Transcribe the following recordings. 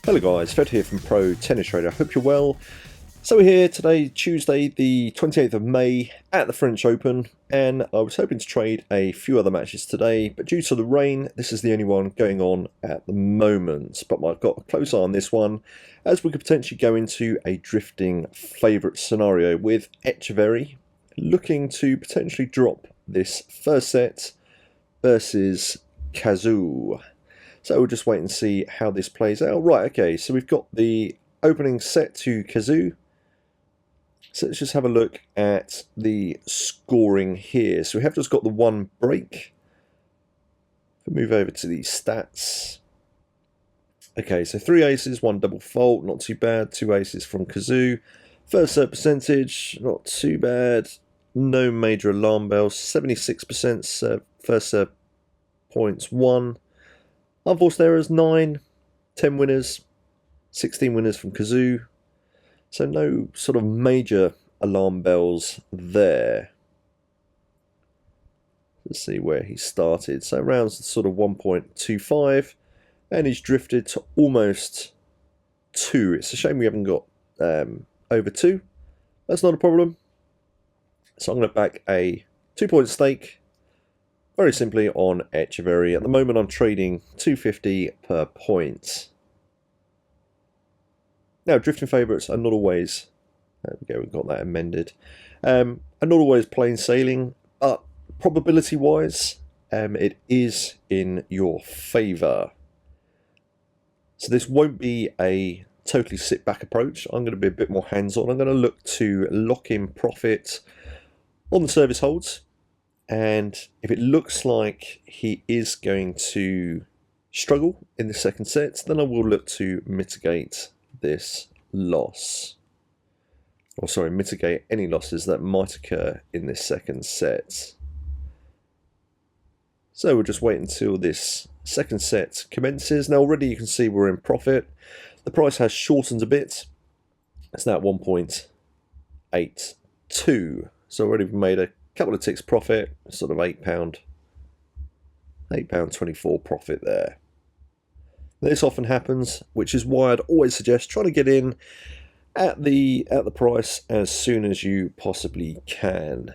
Hello guys, Fred here from Pro Tennis Trader. I hope you're well. So we're here today, Tuesday the 28th of May at the French Open, and I was hoping to trade a few other matches today, but due to the rain, this is the only one going on at the moment. But I've got a close eye on this one, as we could potentially go into a drifting favourite scenario with Etcheverry looking to potentially drop this first set versus Cadeux. So we'll just wait and see how this plays out. Right, okay, so we've got the opening set to Cadeux. So let's just have a look at the scoring here. So we have just got the one break. We'll move over to the stats. Okay, so 3 aces, 1 double fault, not too bad. 2 aces from Cadeux. First serve percentage, not too bad. No major alarm bells. 76% first serve points, 1. Unforced errors, 9, 10 winners, 16 winners from Cadeux. So no sort of major alarm bells there. Let's see where he started. So rounds sort of 1.25, and he's drifted to almost 2. It's a shame we haven't got over 2. That's not a problem. So I'm going to back a 2-point stake. Very simply on Etcheverry. At the moment I'm trading 250 per point. Now drifting favourites are not always, there we go, we've got that amended, are not always plain sailing, but probability wise it is in your favour. So this won't be a totally sit back approach. I'm going to be a bit more hands on. I'm going to look to lock in profit on the service holds. And if it looks like he is going to struggle in the second set, then I will look to mitigate this loss. Or sorry, mitigate any losses that might occur in this second set. So we'll just wait until this second set commences. Now already you can see we're in profit. The price has shortened a bit. It's now at 1.82. So already we've made a couple of ticks profit, sort of £8.24 profit there. This often happens, which is why I'd always suggest trying to get in at the price as soon as you possibly can.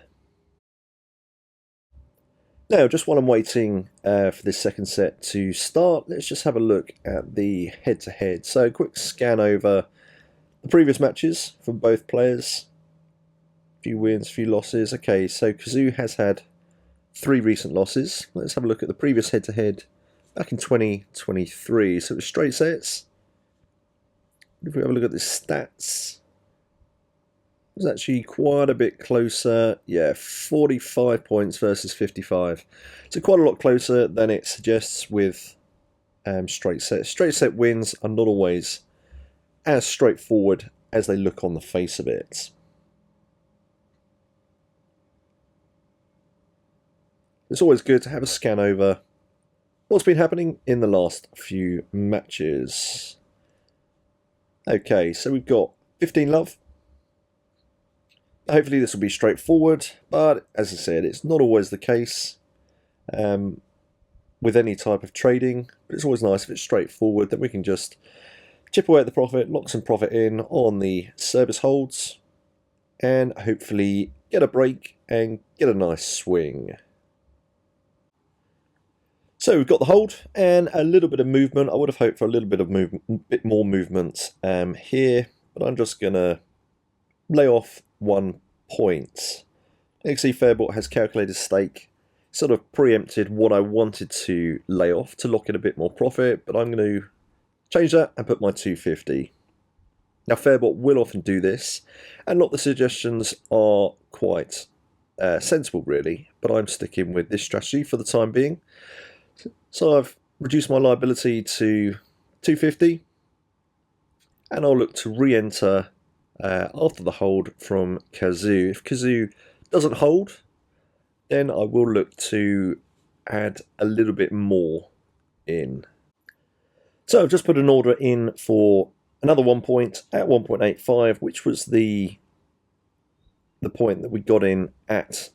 Now, just while I'm waiting for this second set to start, let's just have a look at the head-to-head. So, a quick scan over the previous matches from both players. Few wins, few losses. Okay, so Cadeux has had 3 recent losses. Let's have a look at the previous head-to-head back in 2023. So it was straight sets. If we have a look at the stats, it was actually quite a bit closer. Yeah, 45 points versus 55. So quite a lot closer than it suggests with straight sets. Straight set wins are not always as straightforward as they look on the face of it. It's always good to have a scan over what's been happening in the last few matches. Okay, so we've got 15 love. Hopefully this will be straightforward, but as I said, it's not always the case with any type of trading. But it's always nice if it's straightforward, then we can just chip away at the profit, lock some profit in on the service holds, and hopefully get a break and get a nice swing. So we've got the hold and a little bit of movement. I would have hoped for a little bit of bit more movement here, but I'm just going to lay off 1 point. XC Fairbot has calculated stake, sort of preempted what I wanted to lay off to lock in a bit more profit, but I'm going to change that and put my 250. Now Fairbot will often do this, and a lot of the suggestions are quite sensible really, but I'm sticking with this strategy for the time being. So I've reduced my liability to 250, and I'll look to re-enter after the hold from Cadeux. If Cadeux doesn't hold, then I will look to add a little bit more in. So I've just put an order in for another 1 point at 1.85, which was the point that we got in at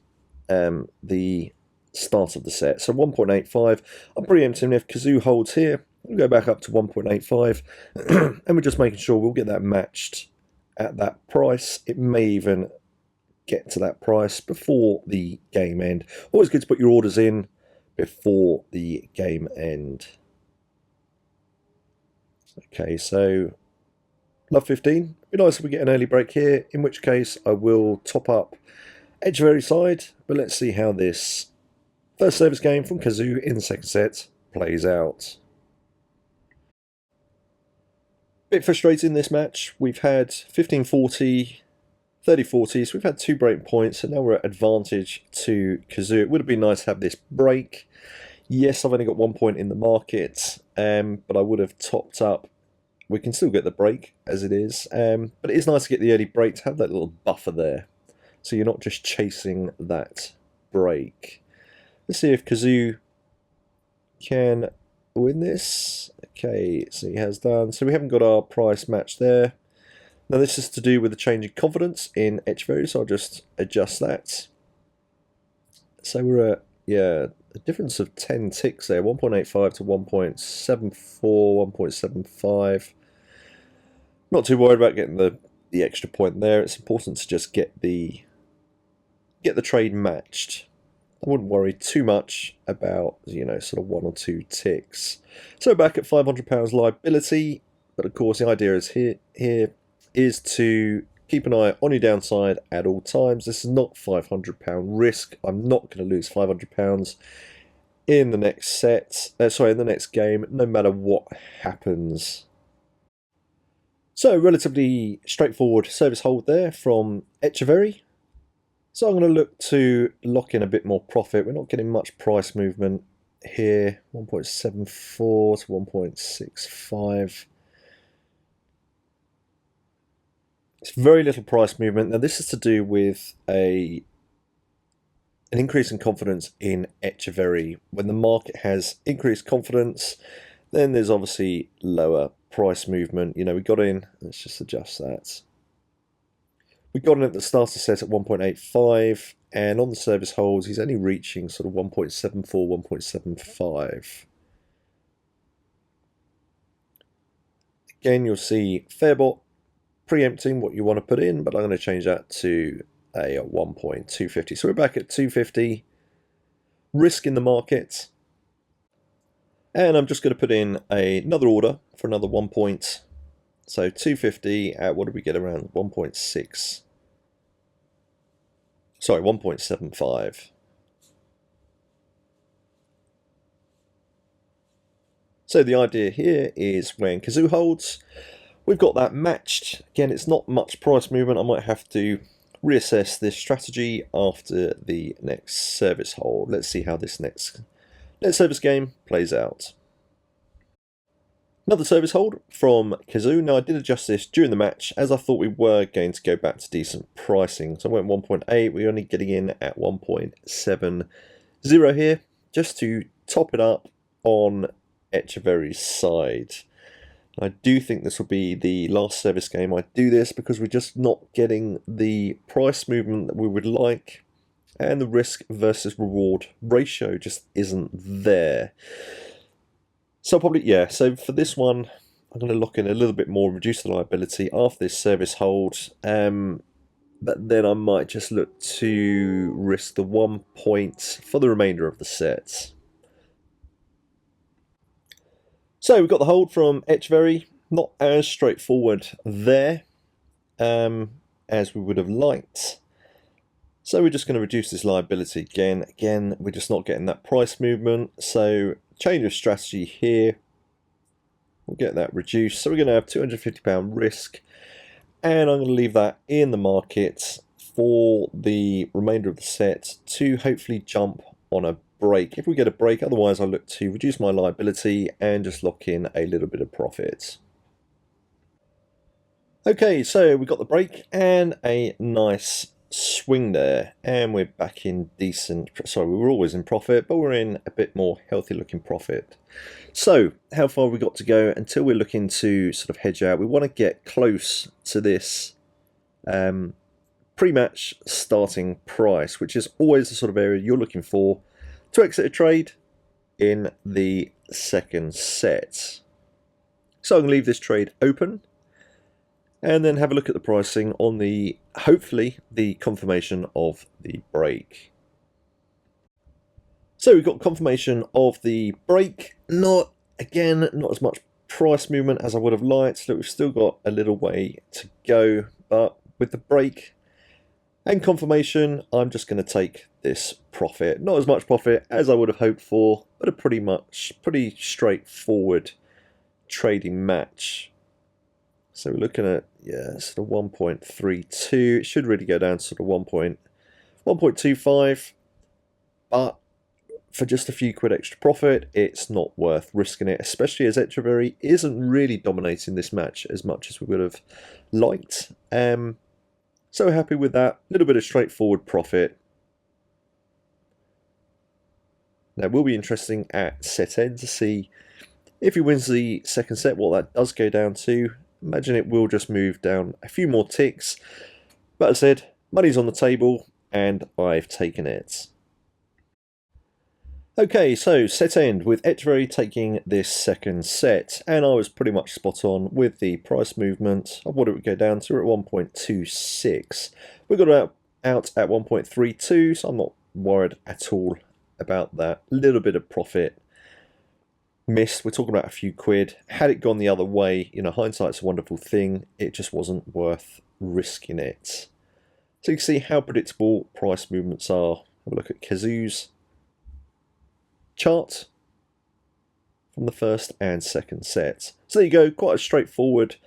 the start of the set. So 1.85, I'm preempting if Cadeux holds here, We'll go back up to 1.85 and we're just making sure we'll get that matched at that price. It may even get to that price before the game end. Always good to put your orders in before the game end. Okay, so love 15. It'd be nice if we get an early break here, in which case I will top up Etcheverry side, but let's see how this first service game from Cadeux in the second set plays out. Bit frustrating this match. We've had 15-40, 30-40, so we've had 2 break points, and now we're at advantage to Cadeux. It would have been nice to have this break. Yes, I've only got 1 point in the market, but I would have topped up. We can still get the break as it is, but it is nice to get the early break, to have that little buffer there, so you're not just chasing that break. Let's see if Cadeux can win this. Okay, so he has done. So we haven't got our price match there. Now this is to do with the change in confidence in Etcheverry, so I'll just adjust that. So we're at, yeah, a difference of 10 ticks there, 1.85 to 1.74, 1.75. Not too worried about getting the extra point there. It's important to just get the trade matched. I wouldn't worry too much about, you know, sort of 1 or 2 ticks. So back at £500 liability, but of course the idea is here is to keep an eye on your downside at all times. This is not £500 risk. I'm not going to lose £500 in the next set. In the next game, no matter what happens. So relatively straightforward service hold there from Etcheverry. So I'm going to look to lock in a bit more profit. We're not getting much price movement here. 1.74 to 1.65. It's very little price movement. Now this is to do with an increase in confidence in Etcheverry. When the market has increased confidence, then there's obviously lower price movement. You know, we got in, let's just adjust that. We got in at the starter set at 1.85, and on the service holds, he's only reaching sort of 1.74, 1.75. Again, you'll see Fairbot preempting what you want to put in, but I'm going to change that to a 1.250. So we're back at 250. Risk in the market. And I'm just going to put in another order for another 1 point. So 250 at, what did we get, around 1.6? Sorry, 1.75. So the idea here is when Cadeux holds, we've got that matched. Again, it's not much price movement. I might have to reassess this strategy after the next service hold. Let's see how this next service game plays out. Another service hold from Cadeux. Now I did adjust this during the match as I thought we were going to go back to decent pricing. So I went 1.8, we're only getting in at 1.70 here, just to top it up on Etcheverry's side. I do think this will be the last service game I do this, because we're just not getting the price movement that we would like, and the risk versus reward ratio just isn't there. So probably, yeah, so for this one, I'm going to lock in a little bit more, reduce the liability after this service hold, but then I might just look to risk the 1 point for the remainder of the set. So we've got the hold from Etcheverry, not as straightforward there as we would have liked. So we're just going to reduce this liability again. Again, we're just not getting that price movement, so change of strategy here. We'll get that reduced. So we're going to have £250 risk, and I'm going to leave that in the market for the remainder of the set to hopefully jump on a break. If we get a break, otherwise I'll look to reduce my liability and just lock in a little bit of profit. Okay, so we got the break and a nice swing there, and we're back in decent, sorry, we were always in profit, but we're in a bit more healthy looking profit. So how far have we got to go until we're looking to sort of hedge out? We want to get close to this pre-match starting price, which is always the sort of area you're looking for to exit a trade. in the second set. So I'm going to leave this trade open and then have a look at the pricing on the, hopefully, the confirmation of the break. So we've got confirmation of the break. Not as much price movement as I would have liked. Look, we've still got a little way to go, but with the break and confirmation, I'm just going to take this profit. Not as much profit as I would have hoped for, but a pretty straightforward trading match. So we're looking at, yeah, sort of 1.32. It should really go down to sort of 1.25, but for just a few quid extra profit, it's not worth risking it, especially as Etcheverry isn't really dominating this match as much as we would have liked. So happy with that. A little bit of straightforward profit. Now, it will be interesting at set end to see if he wins the second set, what that does go down to. Imagine it will just move down a few more ticks. But as I said, money's on the table, and I've taken it. Okay, so set end with Etcheverry taking this second set, and I was pretty much spot on with the price movement of what it would go down to at 1.26. We got out at 1.32, so I'm not worried at all about that. A little bit of profit missed. We're talking about a few quid. Had it gone the other way, you know, hindsight's a wonderful thing. It just wasn't worth risking it. So you can see how predictable price movements are. Have a look at Cadeux's chart from the first and second sets. So there you go, quite a straightforward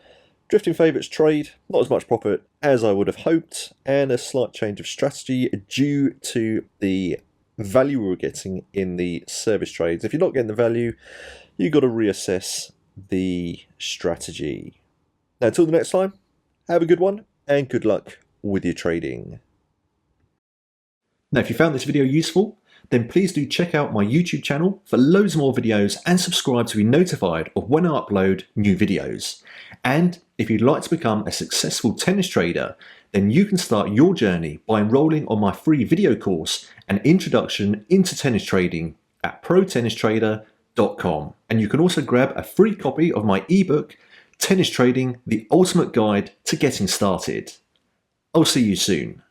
drifting favourites trade. Not as much profit as I would have hoped, and a slight change of strategy due to the value we were getting in the service trades. If you're not getting the value, you've got to reassess the strategy. Now, until the next time, have a good one and good luck with your trading. Now, if you found this video useful, then please do check out my YouTube channel for loads more videos and subscribe to be notified of when I upload new videos. And if you'd like to become a successful tennis trader, then you can start your journey by enrolling on my free video course, An Introduction into Tennis Trading, at protennistrader.com. And you can also grab a free copy of my ebook, Tennis Trading, the Ultimate Guide to Getting Started. I'll see you soon.